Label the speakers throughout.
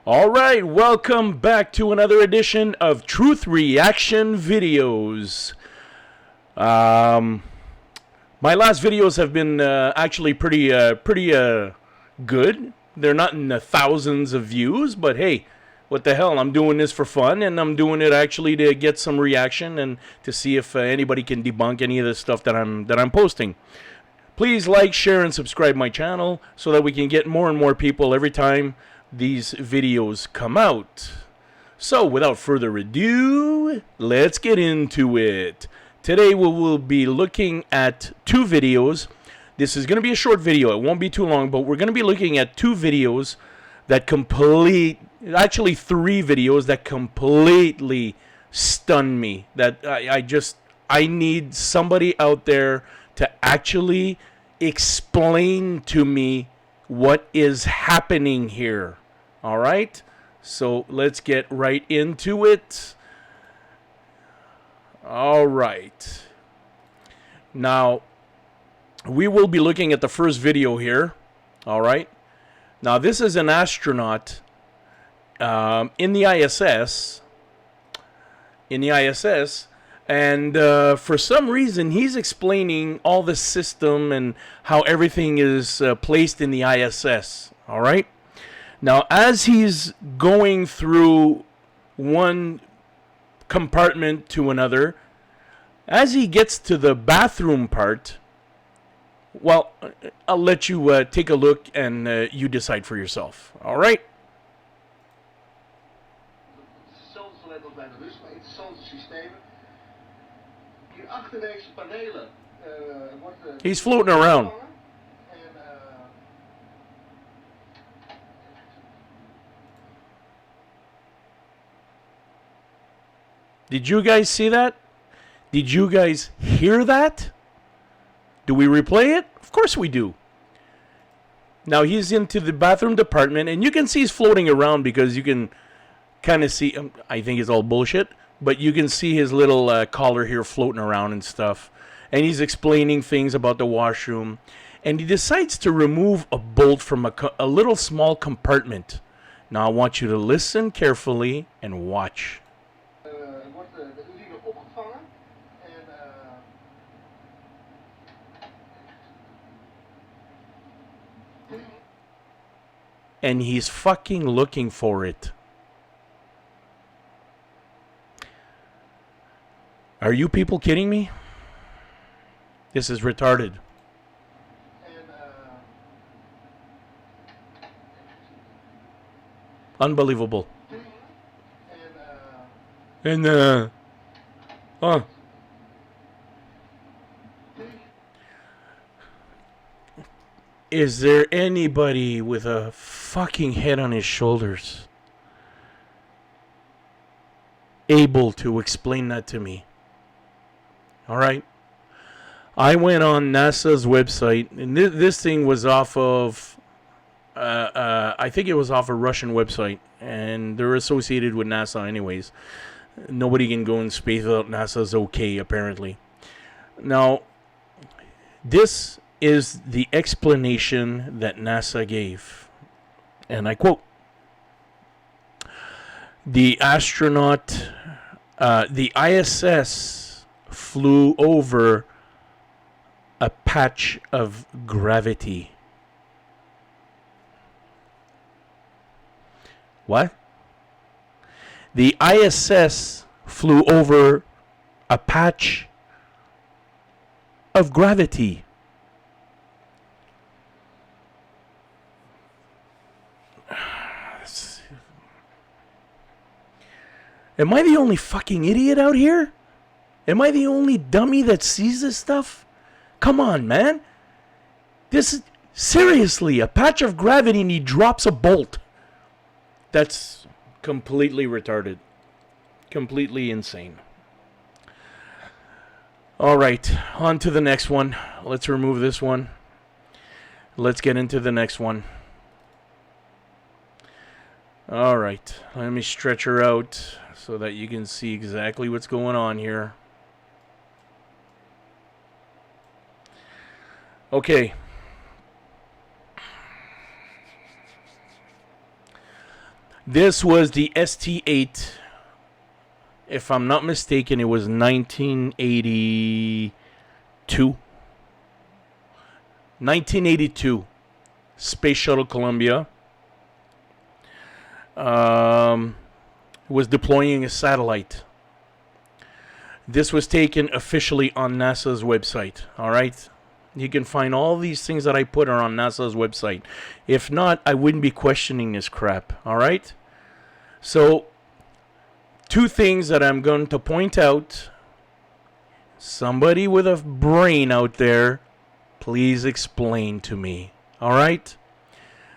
Speaker 1: All right, welcome back to another edition of Truth Reaction Videos. My last videos have been actually pretty good. They're not in the thousands of views, but hey, what the hell? I'm doing this for fun, and I'm doing it actually to get some reaction and to see if anybody can debunk any of the stuff that I'm posting. Please like, share, and subscribe my channel so that we can get more and more people every time these videos come out. So without further ado, let's get into it. Today we will be looking at two videos. This is going to be a short video. It won't be too long, but we're going to be looking at two videos that actually three videos that completely stun me. That I need somebody out there to actually explain to me what is happening here. All right, so let's get right into it. All right, now we will be looking at the first video here. All right, now this is an astronaut in the ISS. And for some reason, he's explaining all the system and how everything is placed in the ISS. All right. Now, as he's going through one compartment to another, as he gets to the bathroom part, well, I'll let you take a look and you decide for yourself. All right. He's floating around. Did you guys see that? Did you guys hear that? Do we replay it? Of course we do. Now he's into the bathroom department, and you can see he's floating around because you can kind of see, I think it's all bullshit, but you can see his little collar here floating around and stuff. And he's explaining things about the washroom. And he decides to remove a bolt from a little small compartment. Now I want you to listen carefully and watch. And he's fucking looking for it. Are you people kidding me? This is retarded. Unbelievable. Is there anybody with a fucking head on his shoulders able to explain that to me? All right. I went on NASA's website, and this thing was off of, I think it was off a Russian website, and they're associated with NASA anyways. Nobody can go in space without NASA's okay, apparently. Now, this is the explanation that NASA gave, and I quote, the astronaut, the ISS flew over a patch of gravity. What? The ISS flew over a patch of gravity. Am I the only fucking idiot out here? Am I the only dummy that sees this stuff? Come on, man. This is seriously a patch of gravity and he drops a bolt. That's completely retarded. Completely insane. All right, on to the next one. Let's remove this one. Let's get into the next one. All right, let me stretch her out so that you can see exactly what's going on here. Okay. This was the ST-8. If I'm not mistaken, it was 1982. 1982. Space Shuttle Columbia. Was deploying a satellite. This was taken officially on NASA's website. All right? You can find all these things that I put are on NASA's website. If not, I wouldn't be questioning this crap. All right? So, two things that I'm going to point out. Somebody with a brain out there, please explain to me. All right?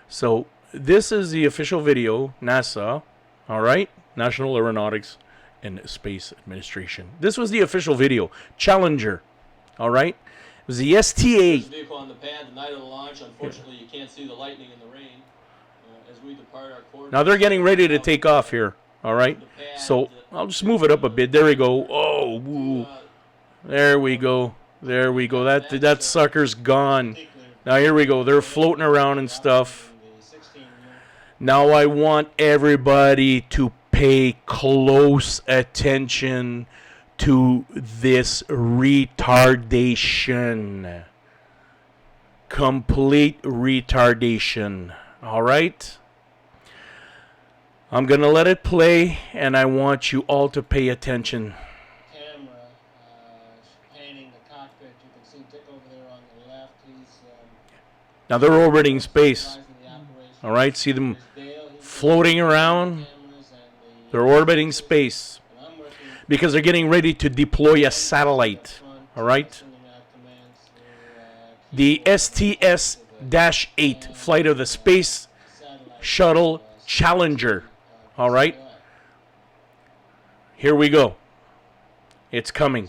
Speaker 1: So, this is the official video, NASA. All right? National Aeronautics and Space Administration. This was the official video. Challenger. All right? It was the ST-8.
Speaker 2: Vehicle on the pad the night of the launch. Unfortunately, you can't see the lightning and the rain as we depart our course.
Speaker 1: Now they're getting ready to take off here. All right. So I'll just move it up a bit. There we go. Oh, woo. There we go. There we go. That sucker's gone. Now here we go. They're floating around and stuff. Now I want everybody to pay close attention to this retardation. Complete retardation. All right? I'm going to let it play, and I want you all to pay attention.
Speaker 3: Camera painting the cockpit. You can see Dick over there on the left. He's
Speaker 1: now they're orbiting space. All right? See them floating around? They're orbiting space. Because they're getting ready to deploy a satellite. All right? The STS-8 flight of the Space Shuttle Challenger. All right? Here we go. It's coming.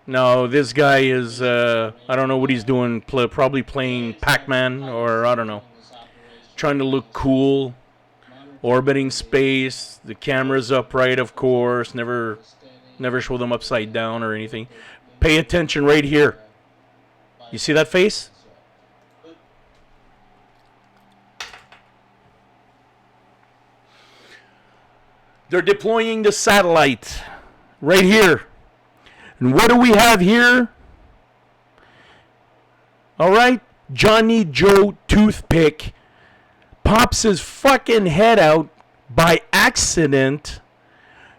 Speaker 1: No, this guy is, I don't know what he's doing. Probably playing Pac-Man or I don't know. Trying to look cool. Orbiting space, the camera's upright, of course. Never show them upside down or anything. Pay attention right here. You see that face? They're deploying the satellite right here. And what do we have here? All right, Johnny Joe Toothpick pops his fucking head out by accident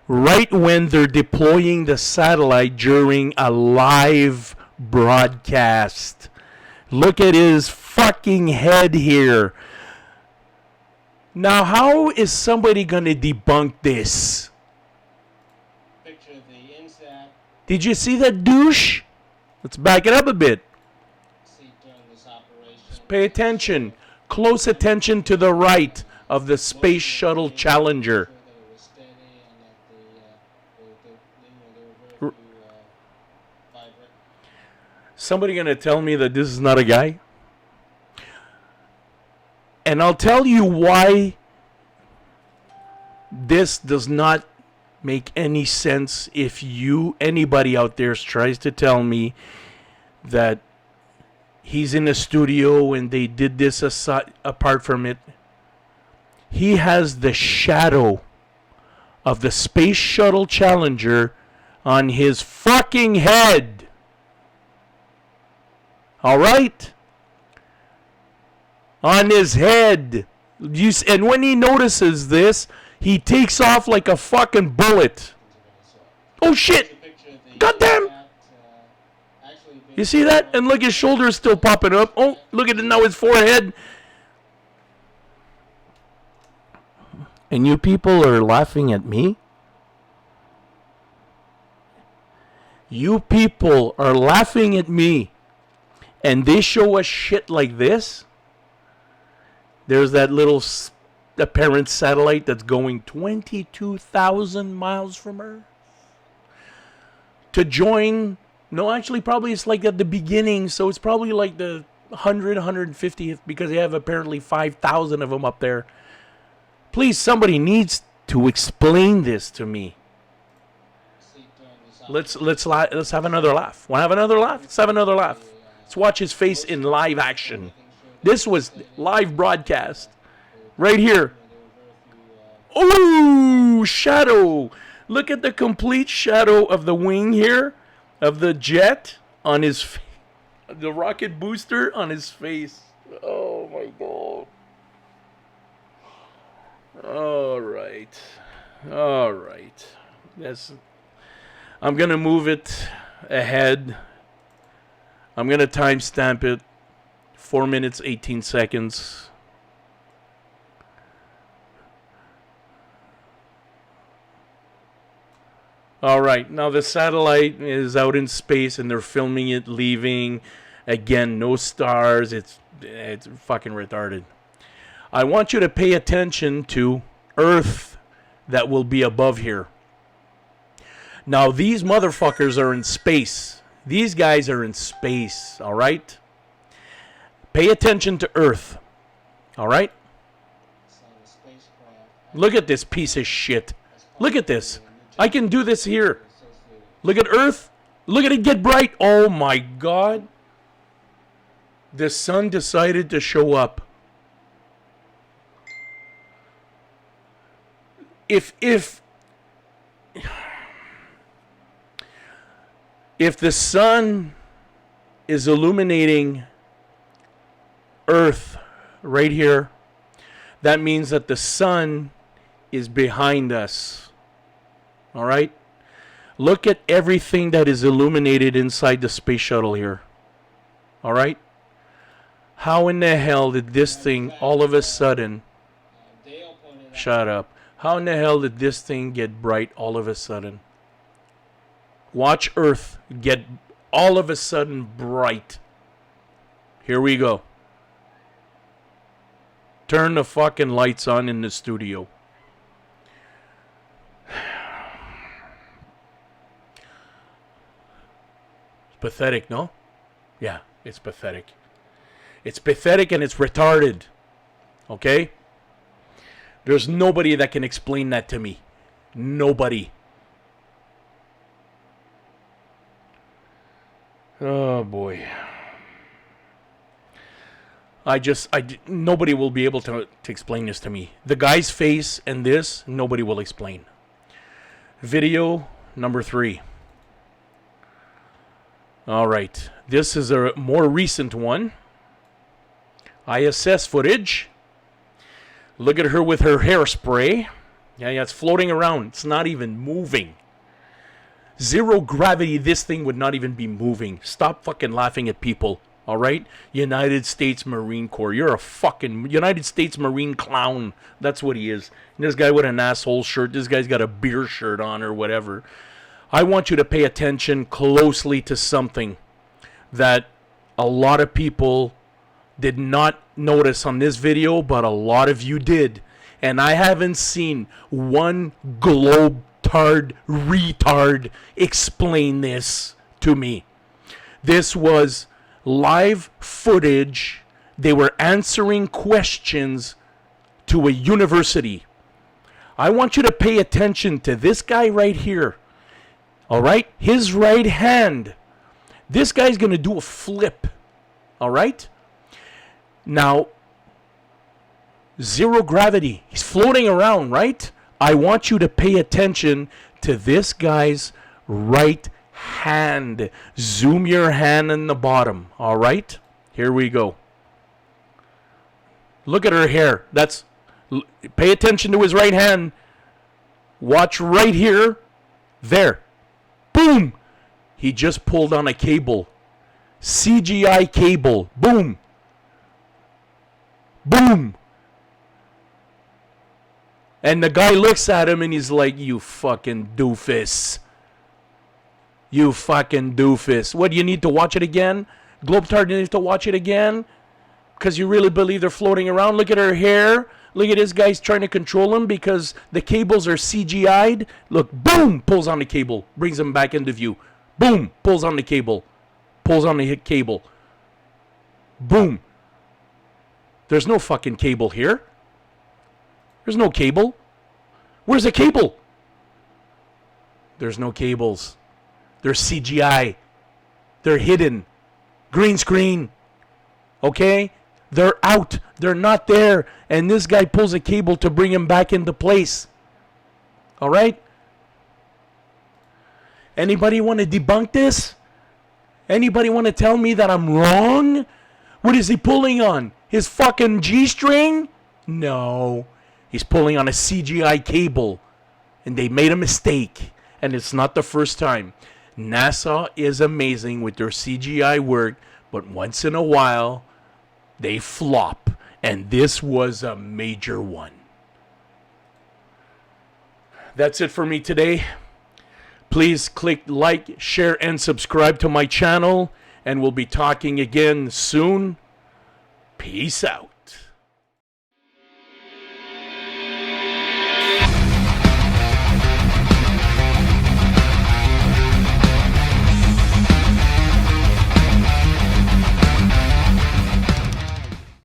Speaker 1: right when they're deploying the satellite during a live broadcast. Look at his fucking head here. Now, how is somebody going to debunk this?
Speaker 3: picture of the INSAT
Speaker 1: Did you see that douche? Let's back it up a bit.
Speaker 3: seat during this operation.
Speaker 1: Pay attention. Close attention to the right of the Space Shuttle Challenger.
Speaker 3: That it was steady and that they were very vibrant.
Speaker 1: Somebody gonna tell me that this is not a guy? And I'll tell you why this does not make any sense if anybody out there tries to tell me that he's in a studio and they did this apart from it. He has the shadow of the Space Shuttle Challenger on his fucking head. All right? On his head. And when he notices this, he takes off like a fucking bullet. Oh shit! Goddamn! You see that? And look, his shoulder's still popping up. Oh, look at it now, his forehead. And you people are laughing at me? You people are laughing at me. And they show us shit like this? There's that little apparent satellite that's going 22,000 miles from Earth. To join... No, actually, probably it's like at the beginning, so it's probably like the 150th, because they have apparently 5,000 of them up there. Please, somebody needs to explain this to me. Let's have another laugh. Want to have another laugh? Let's have another laugh. Let's watch his face in live action. This was live broadcast. Right here. Ooh, shadow. Look at the complete shadow of the wing here, of the jet on his face. The rocket booster on his face. Oh my god. All right. All right. I'm going to move it ahead. I'm going to timestamp it. 4 minutes, 18 seconds. All right. Now the satellite is out in space and they're filming it leaving. Again, no stars. It's fucking retarded. I want you to pay attention to Earth that will be above here. Now, these motherfuckers are in space. These guys are in space, all right? Pay attention to Earth, all right? Look at this piece of shit. Look at this. I can do this here. Look at Earth. Look at it get bright. Oh, my God. The sun decided to show up. If the sun is illuminating Earth right here, that means that the sun is behind us. All right? Look at everything that is illuminated inside the space shuttle here. All right? How in the hell did this thing all of a sudden... Shut up. How in the hell did this thing get bright all of a sudden? Watch Earth get all of a sudden bright. Here we go. Turn the fucking lights on in the studio. It's pathetic, no? Yeah, it's pathetic. It's pathetic and it's retarded. Okay? There's nobody that can explain that to me. Nobody. Oh boy. Nobody will be able to explain this to me. The guy's face and this, nobody will explain. Video number 3. All right. This is a more recent one. ISS footage. Look at her with her hairspray. Yeah, it's floating around. It's not even moving. Zero gravity, this thing would not even be moving. Stop fucking laughing at people, all right? United States Marine Corps. You're a fucking United States Marine clown. That's what he is. And this guy with an asshole shirt. This guy's got a beer shirt on or whatever. I want you to pay attention closely to something that a lot of people did not notice on this video, but a lot of you did. And I haven't seen one Globetards retard explain this to me. This was live footage. They were answering questions to a university. I want you to pay attention to this guy right here. All right? His right hand. This guy's going to do a flip. All right? Now, zero gravity. He's floating around, right? I want you to pay attention to this guy's right hand. Zoom your hand in the bottom, all right? Here we go. Look at her hair. Pay attention to his right hand. Watch right here. There. Boom. He just pulled on a cable. CGI cable. Boom. Boom. And the guy looks at him and he's like, you fucking doofus. You fucking doofus. What, do you need to watch it again? Globetards, you need to watch it again? Because you really believe they're floating around? Look at her hair. Look at this guy's trying to control him because the cables are CGI'd. Look, boom, pulls on the cable. Brings him back into view. Boom, pulls on the cable. Pulls on the cable. Boom. There's no fucking cable here. There's no cable. Where's the cable? There's no cables. They're CGI. They're hidden. Green screen. Okay? They're out. They're not there. And this guy pulls a cable to bring him back into place. All right? Anybody want to debunk this? Anybody want to tell me that I'm wrong? What is he pulling on? His fucking G-string? No. He's pulling on a CGI cable. And they made a mistake. And it's not the first time. NASA is amazing with their CGI work, but once in a while, they flop. And this was a major one. That's it for me today. Please click like, share, and subscribe to my channel. And we'll be talking again soon. Peace out.